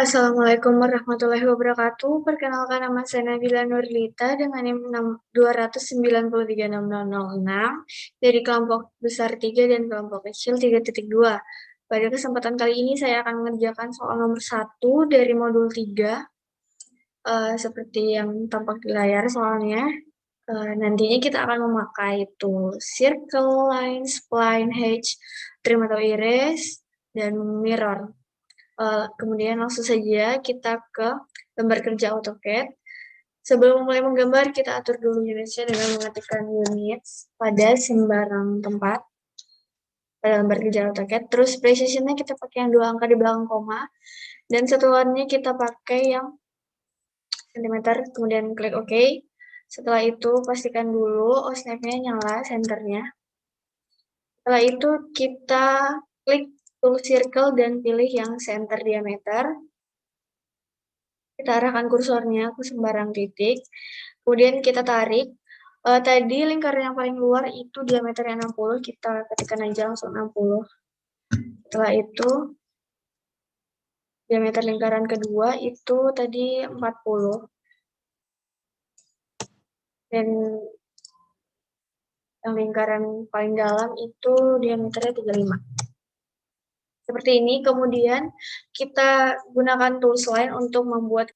Assalamualaikum warahmatullahi wabarakatuh. Perkenalkan, nama saya Nabila Nurlita dengan NIM 2936006 dari kelompok besar 3 dan kelompok kecil 3.2. Pada kesempatan kali ini saya akan mengerjakan soal nomor 1 dari modul 3. Seperti yang tampak di layar soalnya. Nantinya kita akan memakai tool circle, line, spline, hatch, trim atau erase, dan mirror. Kemudian langsung saja kita ke gambar kerja AutoCAD. Sebelum mulai menggambar, kita atur dulu unitsnya dengan mengetikkan units pada sembarang tempat pada gambar kerja AutoCAD. Terus precisionnya kita pakai yang 2 angka di belakang koma, dan satuannya kita pakai yang cm, kemudian klik OK. Setelah itu pastikan dulu OSNAP-nya nyala, senternya. Setelah itu kita klik tool circle dan pilih yang center diameter. Kita arahkan kursornya ke sembarang titik, kemudian kita tarik. Tadi lingkaran yang paling luar itu diameternya 60, kita ketikkan aja langsung 60. Setelah itu, diameter lingkaran kedua itu tadi 40. Dan yang lingkaran paling dalam itu diameternya 35. Seperti ini, kemudian kita gunakan tools lain untuk membuat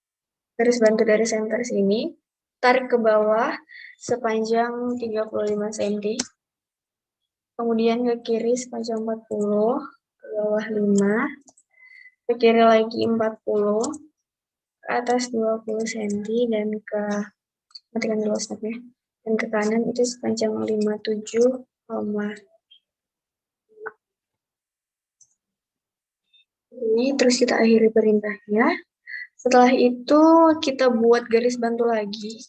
garis bantu dari center sini. Tarik ke bawah sepanjang 35 cm. Kemudian ke kiri sepanjang 40, ke bawah 5, ke kiri lagi 40, ke atas 20 cm, dan ke, matikan dulu stopnya, dan ke kanan itu sepanjang 57, ini terus kita akhiri perintahnya. Setelah itu kita buat garis bantu lagi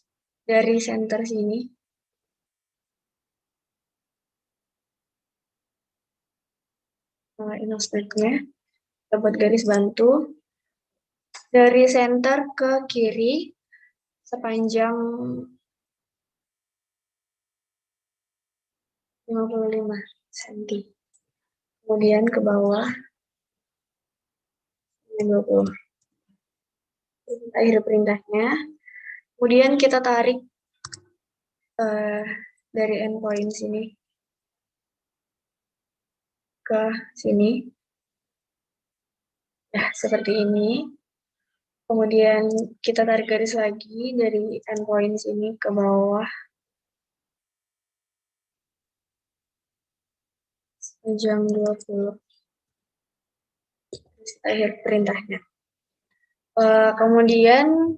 dari center sini. Ini stepnya, kita buat garis bantu dari center ke kiri sepanjang 55 cm. Kemudian ke bawah 20. Akhir perintahnya. Kemudian kita tarik dari endpoint sini ke sini. Nah, seperti ini. Kemudian kita tarik garis lagi dari endpoint sini ke bawah sepanjang 20. Akhir perintahnya. Kemudian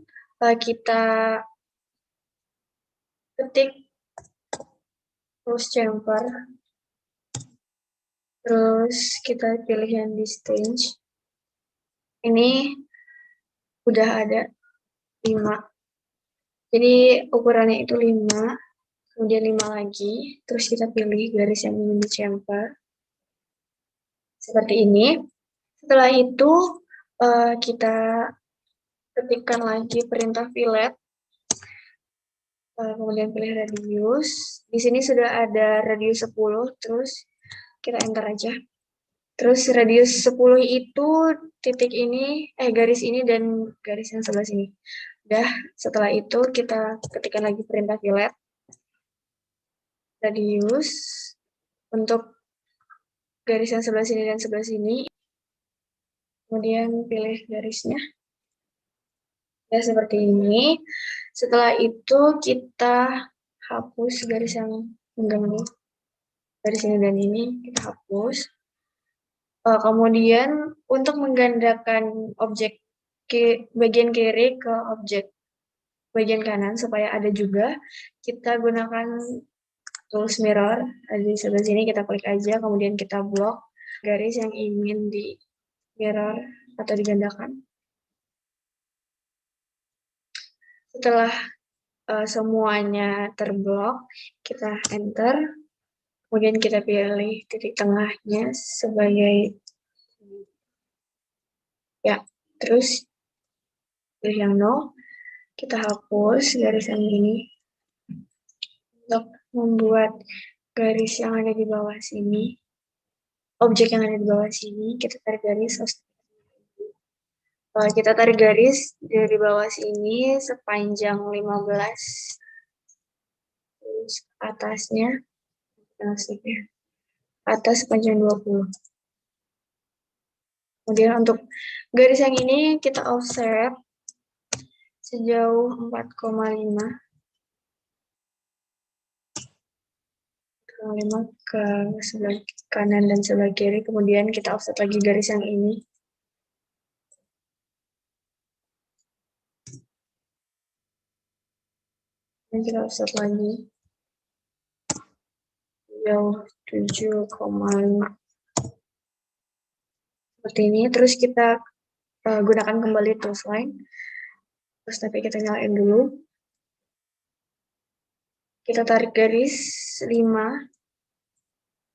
kita ketik close chamfer. Terus kita pilih yang distance. Ini udah ada 5. Jadi ukurannya itu 5, kemudian 5 lagi. Terus kita pilih garis yang ingin di chamfer. Seperti ini. Setelah itu kita ketikkan lagi perintah fillet. Kemudian pilih radius. Di sini sudah ada radius 10, terus kita enter aja. Terus radius 10 itu titik ini, garis ini dan garis yang sebelah sini. Udah, setelah itu kita ketikkan lagi perintah fillet. Radius untuk garis yang sebelah sini dan sebelah sini. Kemudian pilih garisnya. Ya, seperti ini. Setelah itu kita hapus garis yang mengganggu. Garis ini dan ini kita hapus. Kemudian untuk menggandakan objek bagian kiri ke objek bagian kanan supaya ada juga, kita gunakan tools mirror. Di sebelah sini kita klik aja, kemudian kita blok garis yang ingin di mirror atau digandakan. Setelah semuanya terblok, kita enter. Kemudian kita pilih titik tengahnya sebagai ya, terus pilih yang 0. Kita hapus garis yang ini untuk membuat garis yang ada di bawah sini. Objek yang ada di bawah sini, kita tarik garis. Kita tarik garis dari bawah sini sepanjang 15, terus atasnya, atas sepanjang 20. Kemudian untuk garis yang ini kita offset sejauh 4,5 ke sebelah kanan dan sebelah kiri. Kemudian kita offset lagi garis yang ini. Dan kita offset lagi sejauh 7,5. Seperti ini. Terus kita gunakan kembali tools line. Terus tapi kita nyalain dulu. Kita tarik garis 5,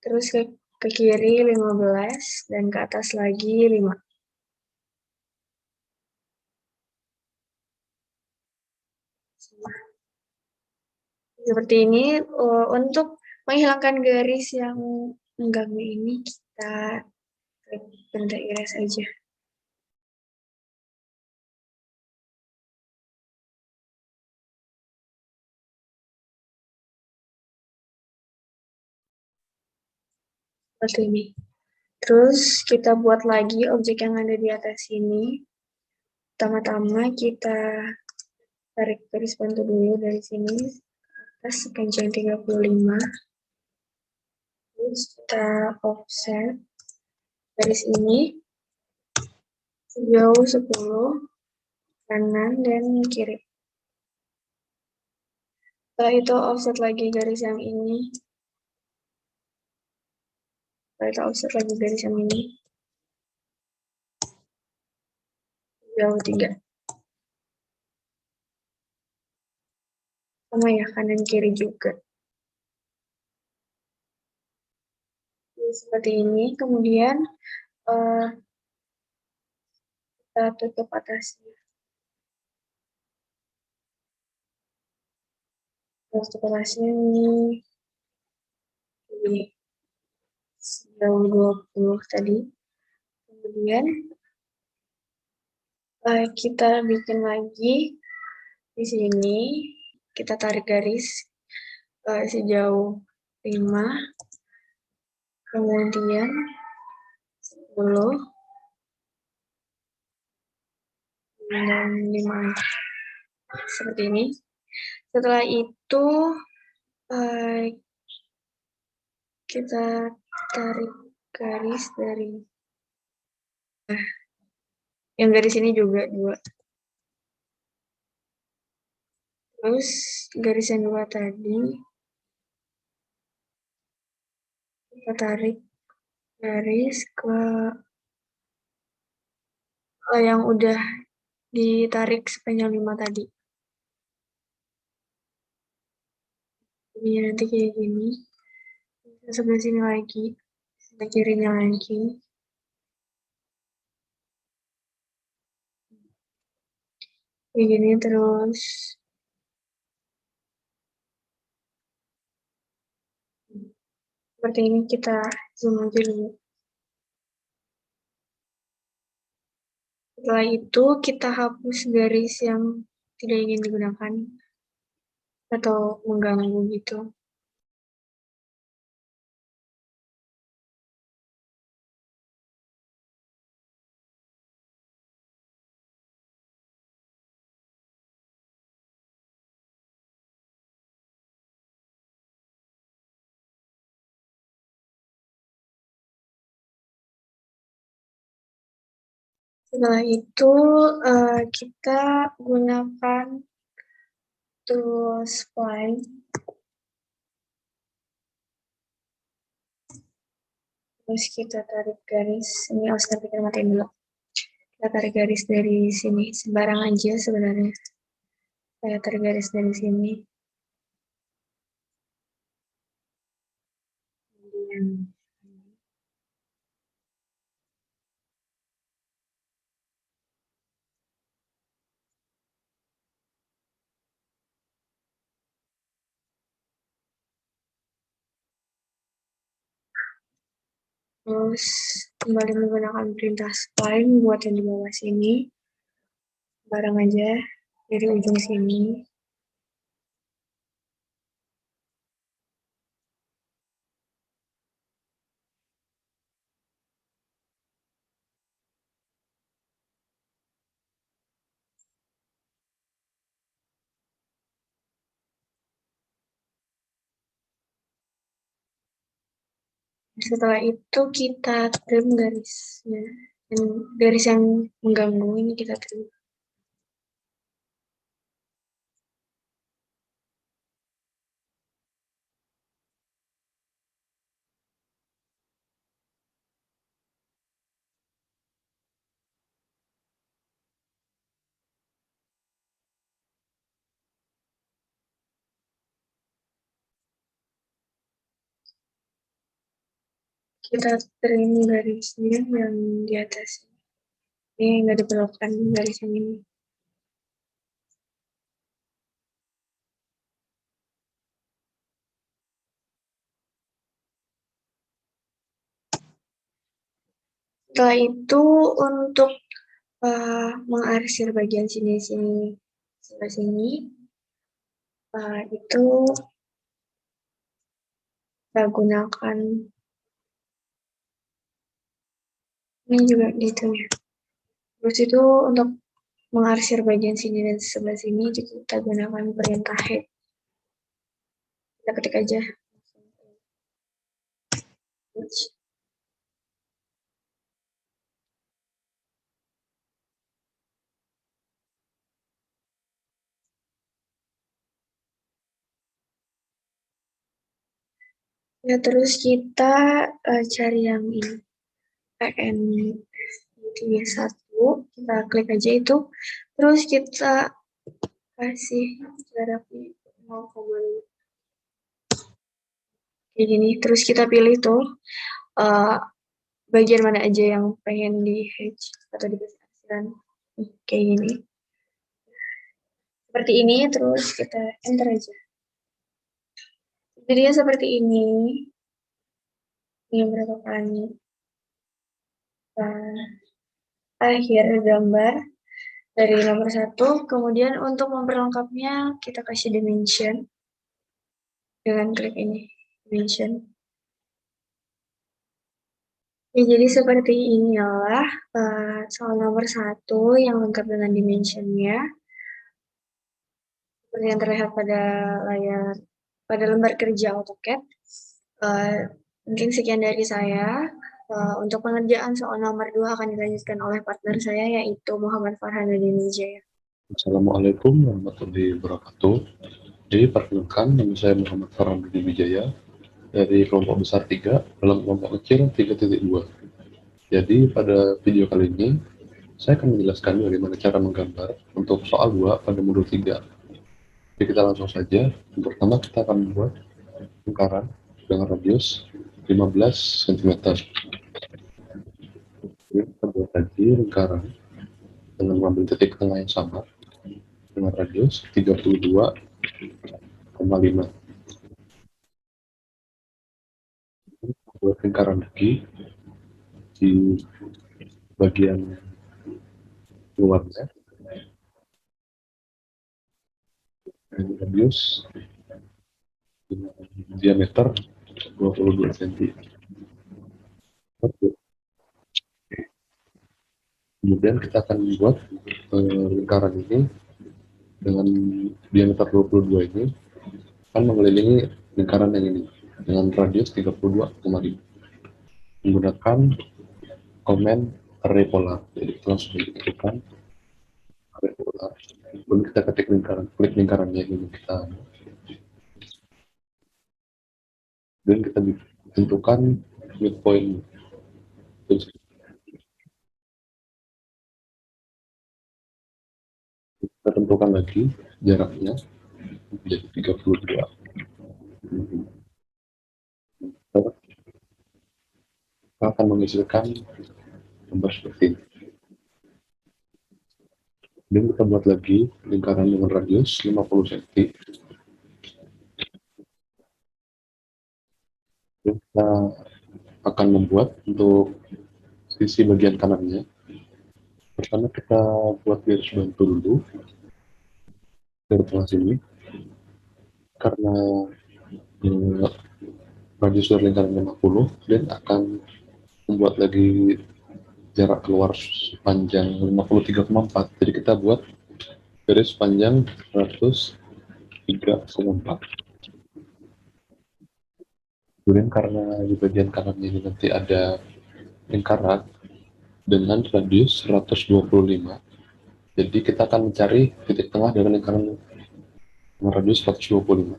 terus ke kiri 15, dan ke atas lagi 5. Seperti ini. Untuk menghilangkan garis yang mengganggu ini, kita klik benda erase aja. Seperti ini. Terus kita buat lagi objek yang ada di atas sini. Pertama-tama kita tarik garis bantu dulu dari sini atas sepanjang 35. Terus kita offset garis ini sejauh 10 kanan dan kiri. Setelah itu offset lagi garis yang ini. Setelah itu offset lagi garis yang ini sejauh 3. Sama ya, kanan kiri juga. Jadi, seperti ini. Kemudian kita tutup atasnya. Tutup atasnya ini sejauh 20 tadi. Kemudian kita bikin lagi di sini. Kita tarik garis sejauh 5. Kemudian 10 dan 5. Seperti ini. Setelah itu kita tarik garis dari yang garis ini juga 2. Terus garis yang 2 tadi kita tarik garis ke yang udah ditarik sepanjang 5 tadi. Ini nanti kayak gini. Sebelah sini lagi, sebelah kirinya lagi. Kayak gini terus. Seperti ini, kita zoom aja dulu. Setelah itu kita hapus garis yang tidak ingin digunakan atau mengganggu gitu. Setelah itu kita gunakan tools spline. Terus kita tarik garis, ini harus kita matiin dulu. Kita tarik garis dari sini, sembarang aja sebenarnya. Saya tarik garis dari sini. Terus kembali menggunakan perintah spline buat yang di bawah sini. bareng aja dari ujung sini. Setelah itu kita trim garisnya. Dan garis yang mengganggu ini kita trim. Kita trim garisnya yang di atas. Ini nggak diperlukan garis yang ini. Setelah itu untuk mengarsir bagian sini-sini sebelah sini, itu kita gunakan ini juga gitu ya. Terus itu untuk mengarsir bagian sini dan sebelah sini juga kita gunakan perintah head. Kita ketik aja. Ya, terus kita cari yang ini. PN1, kita klik aja itu. Terus kita kasih jaraknya 0,5. Kayak gini. Terus kita pilih tuh bagian mana aja yang pengen di hedge atau dikasih arsiran. Kayak gini. Seperti ini, terus kita enter aja. Jadinya seperti ini. Ini berapa kali. Akhir gambar dari nomor 1. Kemudian untuk memperlengkapnya, kita kasih dimension. Dengan klik ini, dimension. Ya, jadi seperti inilah soal nomor 1 yang lengkap dengan dimensionnya. Seperti yang terlihat pada layar, pada lembar kerja AutoCAD. Mungkin sekian dari saya. Untuk pengerjaan soal nomor 2 akan dilanjutkan oleh partner saya, yaitu Muhammad Farhan Wijaya. Assalamualaikum warahmatullahi wabarakatuh. Jadi perkenalkan, nama saya Muhammad Farhan Wijaya dari kelompok besar 3 dalam kelompok kecil 3.2. Jadi pada video kali ini saya akan menjelaskan bagaimana cara menggambar untuk soal 2 pada modul 3. Jadi kita langsung saja. Yang pertama kita akan membuat lingkaran dengan radius 15 cm. Jadi kita buat lagi lingkaran dengan mengambil titik tengah yang sama dengan radius 32,5. Buat lingkaran lagi di bagian luarnya dengan radius diameter 22 cm. Kemudian kita akan membuat lingkaran ini dengan diameter 22 ini akan mengelilingi lingkaran yang ini dengan radius 32,5 menggunakan komen array polar. Jadi kita langsung ditentukan array polar. Kemudian kita ketik lingkaran, klik lingkarannya ini kita, dan kita tentukan midpoint. Kita tentukan lagi jaraknya menjadi 32. Kita akan menghasilkan gambar seperti ini. Dan kita buat lagi lingkaran dengan radius 50 cm. Dan kita akan membuat untuk sisi bagian kanannya seperti Pertama kita buat garis bantu dulu dari tengah sini, karena eh, radius dari lingkaran 50 dan akan membuat lagi jarak keluar sepanjang 53,4. Jadi kita buat garis panjang 103,4. Kemudian karena di bagian kanan ini nanti ada lingkaran dengan radius 125, jadi kita akan mencari titik tengah dengan lingkaran dengan radius 125.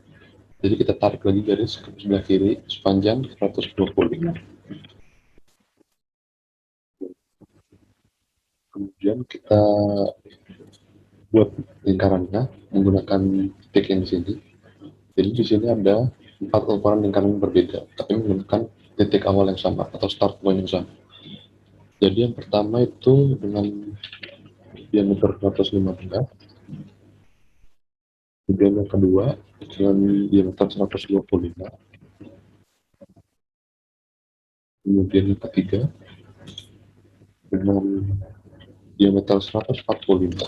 Jadi kita tarik lagi garis ke sebelah kiri sepanjang 125. Kemudian kita buat lingkarannya menggunakan titik yang di sini. Jadi di sini ada 4 ukuran lingkaran yang berbeda, tapi menggunakan titik awal yang sama atau start point yang sama. Jadi yang pertama itu dengan diameter 115, kemudian yang kedua dengan diameter 125, kemudian yang ketiga dengan diameter 145,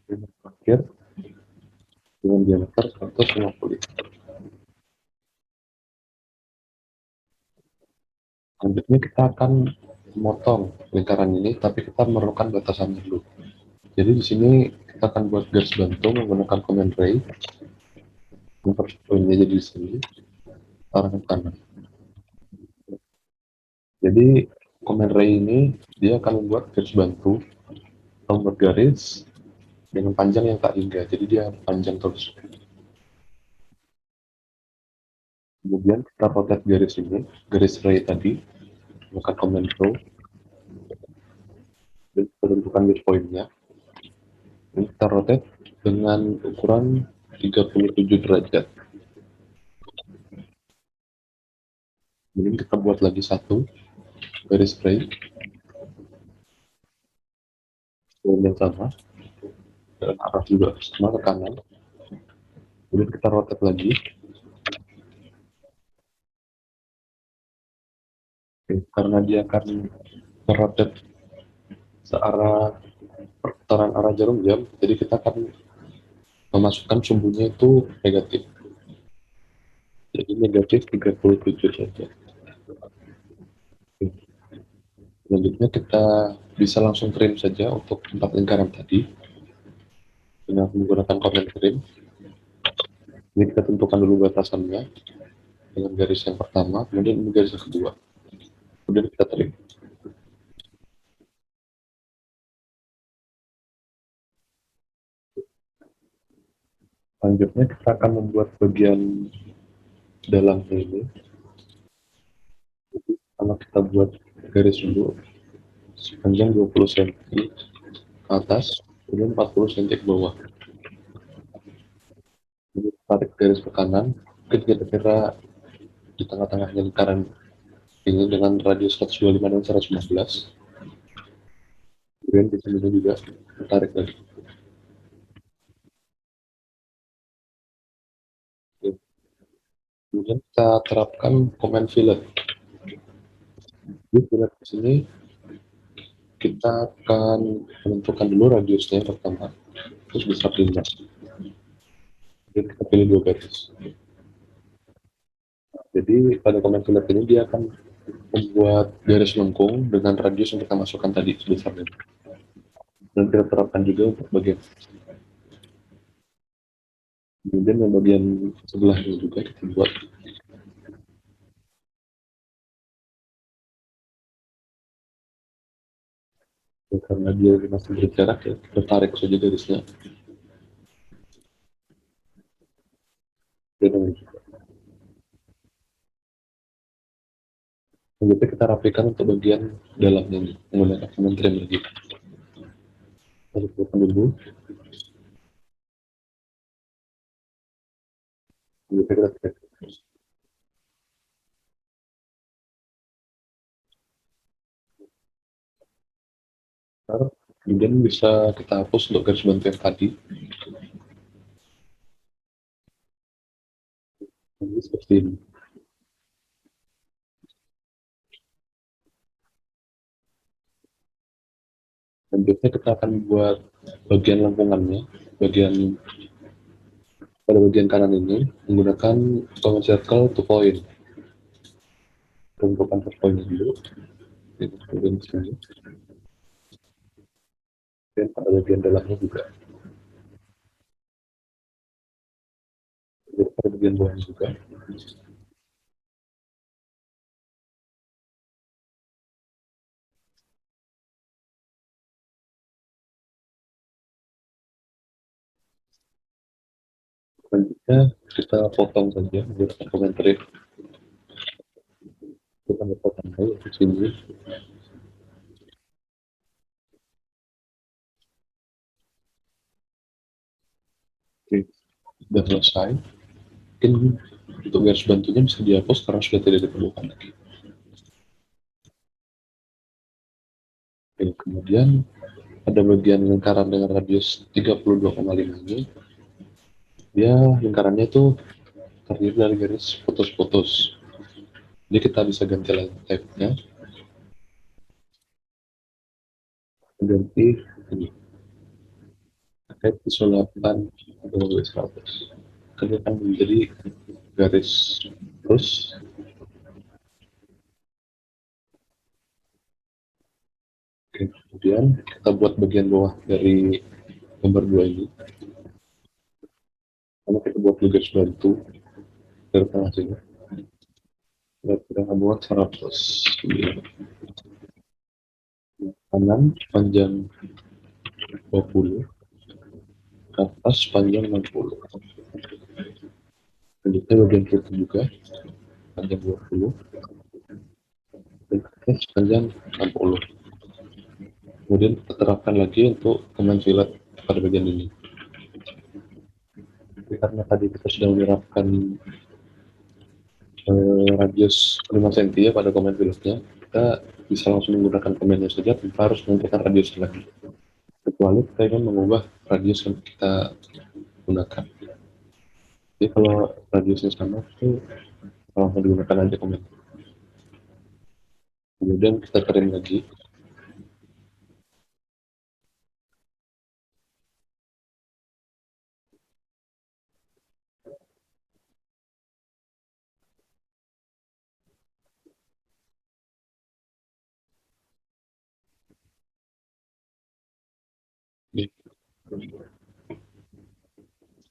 dan yang terakhir dengan diameter 150. Selanjutnya kita akan memotong lingkaran ini, tapi kita memerlukan batasannya dulu. Jadi di sini kita akan buat garis bantu menggunakan command ray. Yang first point-nya jadi di sini, arah ke kanan. Jadi command ray ini dia akan membuat garis bantu atau membuat garis dengan panjang yang tak hingga. Jadi dia panjang terus. Kemudian kita rotate garis ini, garis ray tadi, menggunakan command row, dan kita tentukan midpoint-nya. Dan kita rotate dengan ukuran 37 derajat. Kemudian kita buat lagi satu garis ray yang sama, dan arah juga sama ke kanan. Kemudian kita rotate lagi. Oke, karena dia akan merotate searah perputaran arah jarum jam, jadi kita akan memasukkan sumbunya itu negatif. Jadi negatif 37 saja. Oke. Selanjutnya kita bisa langsung trim saja untuk 4 lingkaran tadi dengan menggunakan command trim. Ini kita tentukan dulu batasannya dengan garis yang pertama, kemudian ini garis yang kedua. Kemudian kita trim. Selanjutnya kita akan membuat bagian dalamnya ini. Kalau kita buat garis dulu sepanjang 20 cm ke atas, kemudian 40 cm ke bawah. Jadi tarik garis ke kanan, kira-kira di tengah-tengahnya lingkaran ini dengan radius 125 dan 115. Kemudian di sini juga tarik lagi. Kemudian kita terapkan command fillet. Di fillet di sini kita akan menentukan dulu radiusnya yang pertama, terus besar 5. Kemudian kita pilih 2 garis. Jadi pada command fillet ini dia akan membuat garis lengkung dengan radius yang kita masukkan tadi sebesar 5. Dan kita terapkan juga untuk bagian kemudian yang bagian sebelahnya juga kita buat. Ya, karena dia masih berjarak ya, kita tarik saja garisnya. Dan selanjutnya kita rapikan untuk bagian dalamnya ini, menggunakan kementerian lagi. Lalu kita dulu, selanjutnya kita tarik. Kemudian bisa kita hapus untuk garis bantu yang tadi. Jadi seperti ini. Selanjutnya kita akan buat bagian lengkungannya, pada bagian kanan ini menggunakan command circle to point. Tentukan first point dulu, kemudian di sini, dan pada bagian dalamnya juga, pada bagian bawahnya juga. Selanjutnya kita potong saja menggunakan komentar. Kita potong aja di sini. Oke, sudah selesai. Mungkin untuk garis bantunya bisa dihapus karena sudah tidak diperlukan lagi. Oke, kemudian ada bagian lingkaran dengan radius 32,5 ini. Dia lingkarannya itu terdiri dari garis putus-putus. Jadi kita bisa ganti type-nya, ganti ini terkait isolapan atau garis 100. Ini akan menjadi garis terus. Oke, kemudian kita buat bagian bawah dari gambar 2 ini. Karena kita buat garis bantu dari tengah sini. Kita buat 100. Kanan panjang 20, ke atas panjang 60. Selanjutnya bagian kiri juga panjang 20, dan ke atas panjang 60. Kemudian kita terapkan lagi untuk command fillet pada bagian ini. Jadi karena tadi kita sudah menerapkan radius 5 cm ya pada command filletnya, kita bisa langsung menggunakan commandnya saja tanpa harus menentukan radius lagi. Kecuali kita ingin mengubah radius yang kita gunakan. Jadi kalau radiusnya sama itu langsung digunakan aja command. Kemudian kita kerin lagi.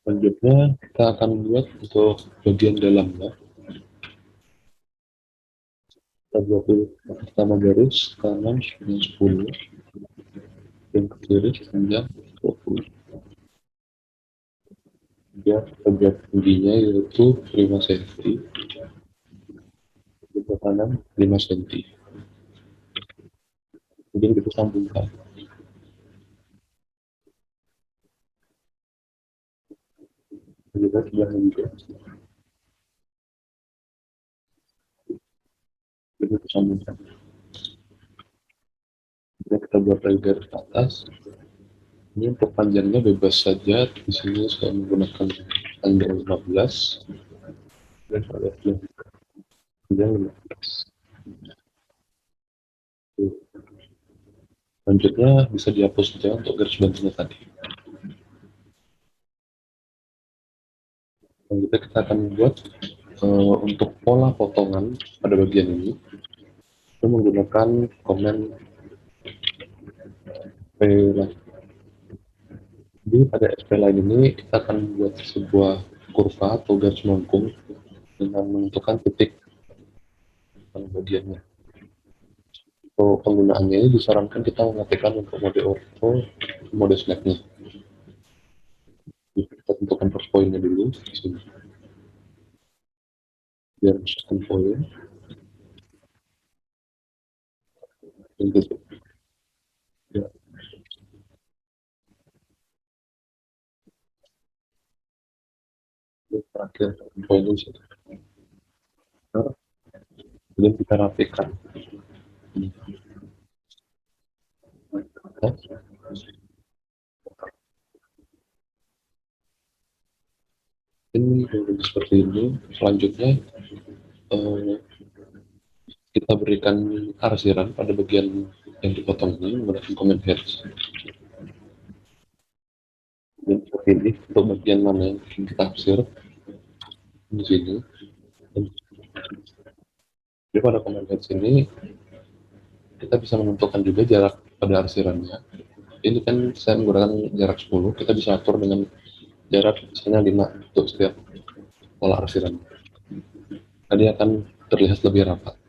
Selanjutnya kita akan buat untuk bagian dalamnya. Kita buat pertama garis kanan 10, yang ke kiri panjang 20. Dia bagian tingginya yaitu 5 cm, ke kanan 5 cm. Kemudian kita sambungkan. Kita sebelah juga. Kita sambungkan. Kemudian kita buat lagi garis atas. Ini untuk panjangnya bebas saja. Di sini saya menggunakan panjang 15 dan panjang 15. Selanjutnya bisa dihapus saja untuk garis bantunya tadi. Selanjutnya kita akan membuat untuk pola potongan pada bagian ini kita menggunakan command spline. Jadi pada spline ini kita akan membuat sebuah kurva atau garis melengkung dengan menentukan titik pada bagiannya. Untuk penggunaannya ini disarankan kita mengetikkan untuk mode ortho, mode snapnya. Kita tentukan first point-nya dulu di sini. Biar second point. Dan gitu. Ya. Terakhir poin di situ. Nah, kemudian kita rapikan. Nah, ini seperti ini. Selanjutnya kita berikan arsiran pada bagian yang dipotong ini menggunakan comment heads. Dan kita pilih untuk bagian mana yang kita taksir di sini. Jadi pada comment heads ini kita bisa menentukan juga jarak pada arsirannya. Ini kan saya menggunakan jarak 10, kita bisa atur dengan jarak misalnya 5 untuk setiap pola arsiran. Tadi akan terlihat lebih rapat.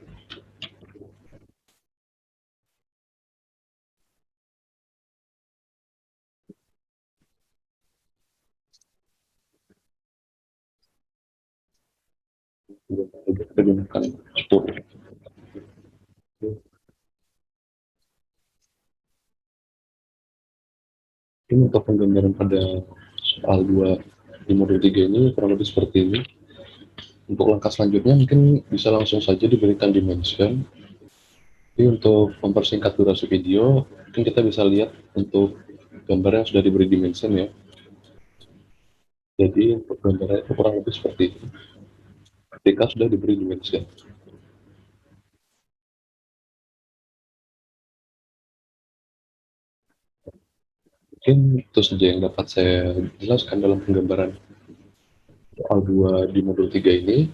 Kita gunakan 10. Ini untuk penggambaran pada soal 2 di modul 3 ini kurang lebih seperti ini. Untuk langkah selanjutnya mungkin bisa langsung saja diberikan dimension. Jadi untuk mempersingkat durasi video, mungkin kita bisa lihat untuk gambar yang sudah diberi dimension ya. Jadi untuk gambarnya itu kurang lebih seperti itu. Ketika sudah diberi dimension. Mungkin itu saja yang dapat saya jelaskan dalam penggambaran soal 2 di modul 3 ini.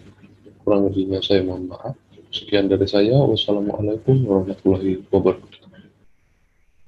Kurang lebihnya saya mohon maaf. Sekian dari saya. Wassalamualaikum warahmatullahi wabarakatuh.